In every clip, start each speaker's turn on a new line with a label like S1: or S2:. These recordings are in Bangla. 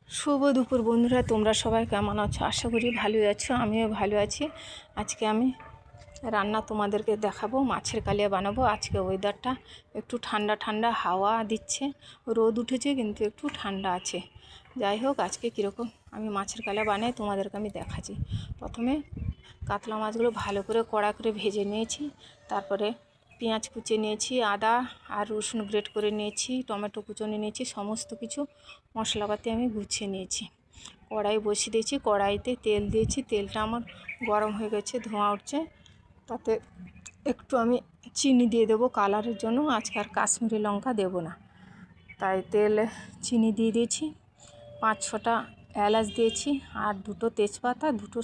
S1: শুভ দুপুর বন্ধুরা, তোমরা সবাই কেমন আছো? আশা করি ভালোই আছো, আমিও ভালো আছি। আজকে আমি রান্না তোমাদেরকে দেখাবো, মাছের কালিয়া বানাবো। আজকে ওয়েদারটা একটু ঠান্ডা ঠান্ডা, হাওয়া দিচ্ছে, রোদ উঠেছে কিন্তু একটু ঠান্ডা আছে। যাই হোক, আজকে কীরকম আমি মাছের কালিয়া বানাই তোমাদেরকে আমি দেখাচ্ছি। প্রথমে কাতলা মাছগুলো ভালো করে কড়া করে ভেজে নিয়েছি, তারপরে পেঁয়াজ কুচিয়ে নিয়েছি, আদা আর রসুন গ্রেট করে নিয়েছি, টমেটো কুচোনি নিয়েছি, সমস্ত কিছু মশলাপাতি আমি গুছিয়ে নিয়েছি। কড়াই বসিয়ে দিয়েছি, কড়াইতে তেল দিয়েছি, তেলটা আমার গরম হয়ে গেছে, ধোঁয়া উঠছে। তাতে একটু আমি চিনি দিয়ে দেবো কালারের জন্য, আজকে আর কাশ্মীরি লঙ্কা দেবো না, তাই তেলে চিনি দিয়ে দিয়েছি। 5-6টা এলাচ দিয়েছি আর 2টো তেজপাতা, 2টো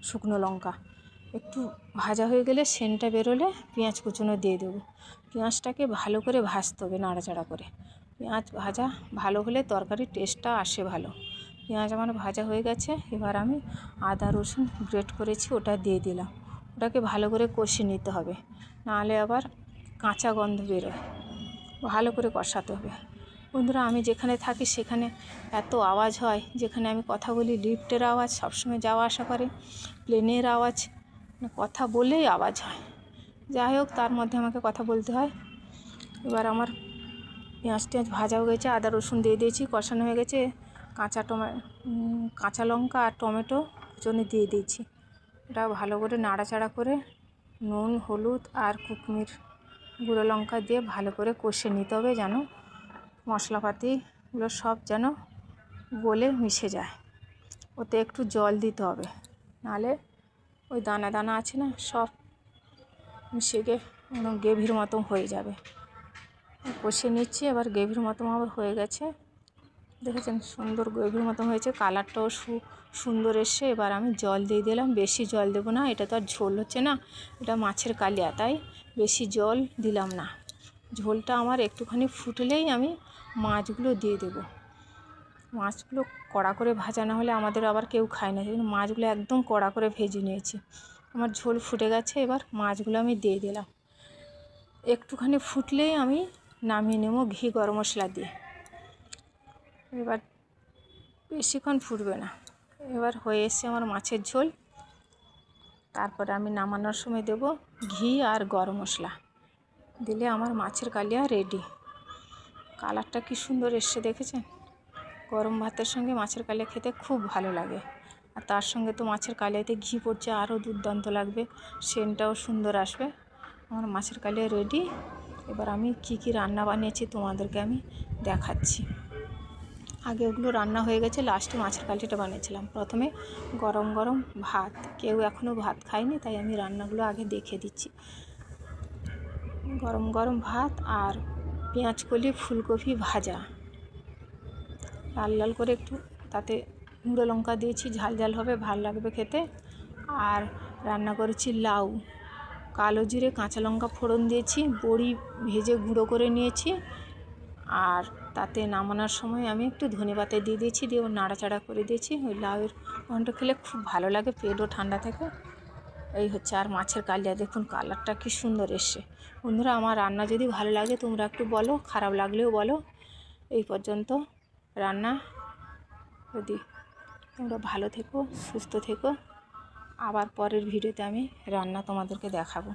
S1: শুকনো লঙ্কা। একটু ভাজা হয়ে গেলে সেন্টটা বেরোলে পেঁয়াজ কুচনো দিয়ে দেবো। পেঁয়াজটাকে ভালো করে ভাজতে হবে, নাড়াচাড়া করে। পেঁয়াজ ভাজা ভালো হলে তরকারির টেস্টটা আসে ভালো। পেঁয়াজ আমার ভাজা হয়ে গেছে, এবার আমি আদা রসুন গ্রেট করেছি ওটা দিয়ে দিলাম। ওটাকে ভালো করে কষিয়ে নিতে হবে, নাহলে আবার কাঁচা গন্ধ বেরোয়। ভালো করে কষাতে হবে। বন্ধুরা, আমি যেখানে থাকি সেখানে এত আওয়াজ হয়, যেখানে আমি কথা বলি লিফটের আওয়াজ সবসময় যাওয়া আসা করে, প্লেনের আওয়াজ, কথা বলেই আওয়াজ হয়। যাই হোক, তার মধ্যে আমাকে কথা বলতে হয়। এবার আমার পেঁয়াজ টেঁয়াজ ভাজা হয়ে গেছে, আদা রসুন দিয়ে দিয়েছি, কষানো হয়ে গেছে। কাঁচা লঙ্কা আর টমেটো কুচনো দিয়ে দিয়েছি। এটা ভালো করে নাড়াচাড়া করে নুন হলুদ আর কুকমির গুঁড়ো লঙ্কা দিয়ে ভালো করে কষে নিতে হবে, যেন মশলাপাতিগুলো সব যেন গলে মিশে যায়। ওতে একটু জল দিতে হবে, নাহলে ওই দানা দানা আছে না, সব মিশে গিয়ে গ্রেভির মতো হয়ে যাবে। কষে নিচ্ছি, এবার গ্রেভির মতো আমার হয়ে গেছে। দেখেছেন সুন্দর গ্রেভির মতো হয়েছে, কালারটাও সুন্দর এসছে। এবার আমি জল দিয়ে দিলাম, বেশি জল দেবো না, এটা তো আর ঝোল হচ্ছে না, এটা মাছের কালিয়া, তাই বেশি জল দিলাম না। ঝোলটা আমার একটুখানি ফুটলেই আমি মাছগুলো দিয়ে দেবো। মাছগুলো কড়া করে ভাজা না হলে আমাদের আবার কেউ খায় না, সেই জন্য মাছগুলো একদম কড়া করে ভেজে নিয়েছি। আমার ঝোল ফুটে গেছে, এবার মাছগুলো আমি দিয়ে দিলাম। একটুখানি ফুটলেই আমি নামিয়ে নেব ঘি গরম মশলা দিয়ে। এবার বেশিক্ষণ ফুটবে না। এবার হয়ে এসছে আমার মাছের ঝোল। তারপরে আমি নামানোর সময় দেব ঘি আর গরম মশলা, দিলে আমার মাছের কালিয়া রেডি। কালারটা কি সুন্দর এসছে দেখেছেন? গরম ভাতের সঙ্গে মাছের কালিয়া খেতে খুব ভালো লাগে, আর তার সঙ্গে তো মাছের কালিয়াতে ঘি পড়ছে, আরও দুর্দান্ত লাগবে, সেন্টটাও সুন্দর আসবে। আমার মাছের কালিয়া রেডি। এবার আমি কি রান্না বানিয়েছি তোমাদেরকে আমি দেখাচ্ছি। আগে ওগুলো রান্না হয়ে গেছে, লাস্টে মাছের কালিয়াটা বানিয়েছিলাম। প্রথমে গরম গরম ভাত, কেউ এখনও ভাত খায়নি, তাই আমি রান্নাগুলো আগে দেখে দিচ্ছি। গরম গরম ভাত আর পেঁয়াজকলি ফুলকপি ভাজা, লাল লাল করে একটু, তাতে গুঁড়ো লঙ্কা দিয়েছি, ঝাল ঝাল হবে, ভাল লাগবে খেতে। আর রান্না করেছি লাউ, কালো জিরে কাঁচা লঙ্কা ফোড়ন দিয়েছি, বড়ি ভেজে গুঁড়ো করে নিয়েছি। আর তাতে নামানোর সময় আমি একটু ধনেপাতা দিয়ে দিয়েছি, দিয়ে নাড়াচাড়া করে দিয়েছি। ওই লাউয়ের ঘন্ট খেলে খুব ভালো লাগে, পেটও ঠান্ডা থাকে। এই হচ্ছে, আর মাছের কালিয়া দেখুন কালারটা কি সুন্দর এসছে। বন্ধুরা, আমার রান্না যদি ভালো লাগে তোমরা একটু বলো, খারাপ লাগলেও বলো। এই পর্যন্ত রান্না, যদি তোমরা ভালো থেকো সুস্থ থেকো, আবার পরের ভিডিওতে আমি রান্না তোমাদেরকে দেখাবো।